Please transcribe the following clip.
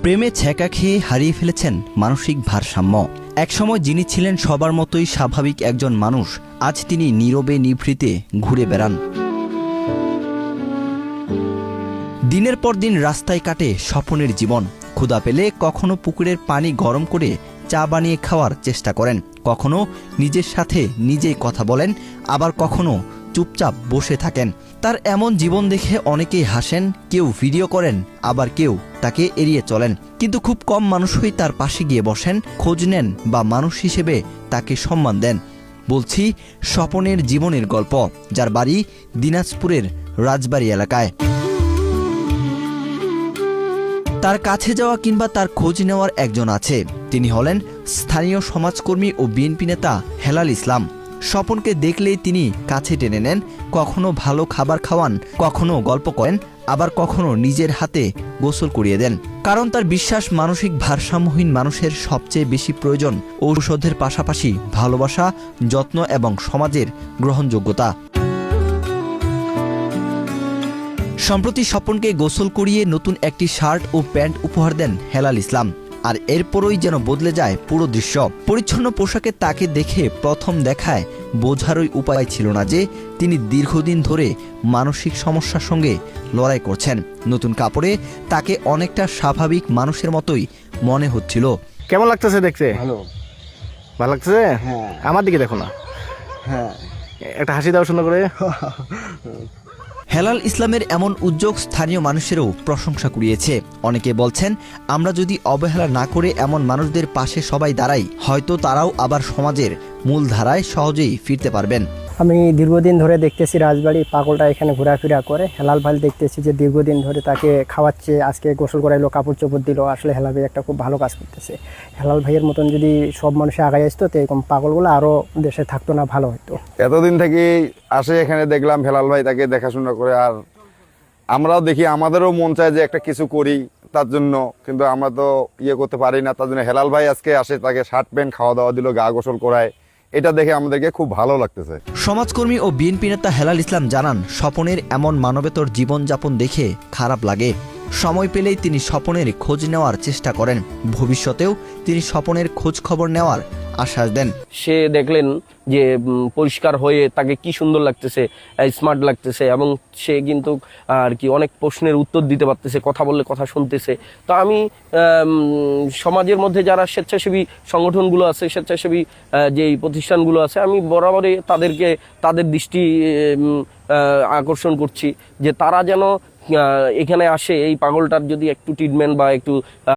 প্রেমে ছ্যাঁকা খেয়ে হারিয়ে ফেলেছেন মানসিক ভারসাম্য। একসময় যিনি ছিলেন সবার মতোই স্বাভাবিক একজন মানুষ, আজ তিনি নীরবে নিভৃতে ঘুরে বেড়ান। দিনের পর দিন রাস্তায় কাটে স্বপনের জীবন। ক্ষুধা পেলে কখনো পুকুরের পানি গরম করে চা বানিয়ে খাওয়ার চেষ্টা করেন, কখনো নিজের সাথে নিজেই কথা বলেন, আবার কখনো চুপচাপ বসে থাকেন। তার এমন জীবন দেখে অনেকেই হাসেন, কেউ ভিডিও করেন, আবার কেউ তাকে এড়িয়ে চলেন। কিন্তু খুব কম মানুষই তার পাশে গিয়ে বসেন, খোঁজ নেন বা মানুষ হিসেবে তাকে সম্মান দেন। বলছি স্বপনের জীবনের গল্প, যার বাড়ি দিনাজপুরের রাজবাড়ী এলাকায়। তার কাছে যাওয়া কিংবা তার খোঁজ নেওয়ার একজন আছে, তিনি হলেন স্থানীয় সমাজকর্মী ও বিএনপি নেতা হেলাল ইসলাম। স্বপনকে দেখলেই তিনি কাছে টেনে নেন, কখনো ভালো খাবার খাওয়ান, কখনো গল্প করেন, আবার কখনো নিজের হাতে গোসল করিয়ে দেন। কারণ তার বিশ্বাস, মানসিক ভারসাম্যহীন মানুষের সবচেয়ে বেশি প্রয়োজন ঔষধের পাশাপাশি ভালোবাসা, যত্ন এবং সমাজের গ্রহণযোগ্যতা। সম্প্রতি স্বপনকে গোসল করিয়ে নতুন একটি শার্ট ও প্যান্ট উপহার দেন হেলাল ইসলাম। আর এরপরই যেন বদলে যায় পুরো দৃশ্য। পরিচ্ছন্ন পোশাকে তাকে দেখে প্রথম দেখায় বোঝারই উপায় ছিল না যে তিনি দীর্ঘদিন ধরে মানসিক সমস্যার সঙ্গে লড়াই করছেন। নতুন কাপড়ে তাকে অনেকটা স্বাভাবিক মানুষের মতোই মনে হচ্ছিল। কেমন লাগতেছে দেখতে? ভালো লাগতেছে? হ্যাঁ। আমার দিকে দেখো না, হ্যাঁ, একটা হাসি দাও সুন্দর করে। হেলাল ইসলামের এমন উদ্যোগ স্থানীয় মানুষেরও প্রশংসা কুড়িয়েছে। অনেকে বলছেন, আমরা যদি অবহেলা না করে এমন মানুষদের পাশে সবাই দাঁড়াই, হয়তো তারাও আবার সমাজের মূল ধারায় সহজেই ফিরতে পারবেন। আমি দীর্ঘদিন ধরে দেখতেছি রাজবাড়ি পাগলটা এখানে ঘোরাফেরা করে। হেলাল ভাই দেখতেছি যে দীর্ঘদিন ধরে তাকে খাওয়াচ্ছে, আজকে গোসল করাইলো, কাপড় চোপড় দিল। আসলে হেলাল ভাই একটা খুব ভালো কাজ করতেছে। হেলাল ভাইয়ের মতন যদি সব মানুষে আগায় আসতো, তো এরকম পাগলগুলো আরও দেশে থাকতো না, ভালো হতো। এতদিন থেকে আসে এখানে, দেখলাম হেলাল ভাই তাকে দেখাশোনা করে, আর আমরাও দেখি, আমাদেরও মন চায় যে একটা কিছু করি তার জন্য, কিন্তু আমরা তো করতে পারি না। তার জন্য হেলাল ভাই আজকে আসে, তাকে শার্ট প্যান্ট খাওয়া দাওয়া দিল, গা গোসল করায়, এটা দেখে আমাদেরকে খুব ভালো লাগতেছে। সমাজকর্মী ও বিএনপি নেতা হেলাল ইসলাম জানান, স্বপনের এমন মানবেতর জীবনযাপন দেখে খারাপ লাগে। সময় পেলেই তিনি স্বপনের খোঁজ নেওয়ার চেষ্টা করেন। ভবিষ্যতেও তিনি স্বপনের খোঁজ খবর নেওয়ার আশ্বাস দেন। সে দেখলেন যে পরিষ্কার হয়ে তাকে কি সুন্দর লাগতেছে, স্মার্ট লাগতেছে, এবং সে কিন্তু আর কি অনেক প্রশ্নের উত্তর দিতে পারতেছে, কথা বললে কথা শুনতেছে। তো আমি সমাজের মধ্যে যারা স্বেচ্ছাসেবী সংগঠনগুলো আছে, স্বেচ্ছাসেবী যেই প্রতিষ্ঠানগুলো আছে, আমি বরাবরই তাদেরকে তাদের দৃষ্টি আকর্ষণ করছি যে তারা যেন এখানে আসে, এই পাগলটার যদি একটু ট্রিটমেন্ট বা একটু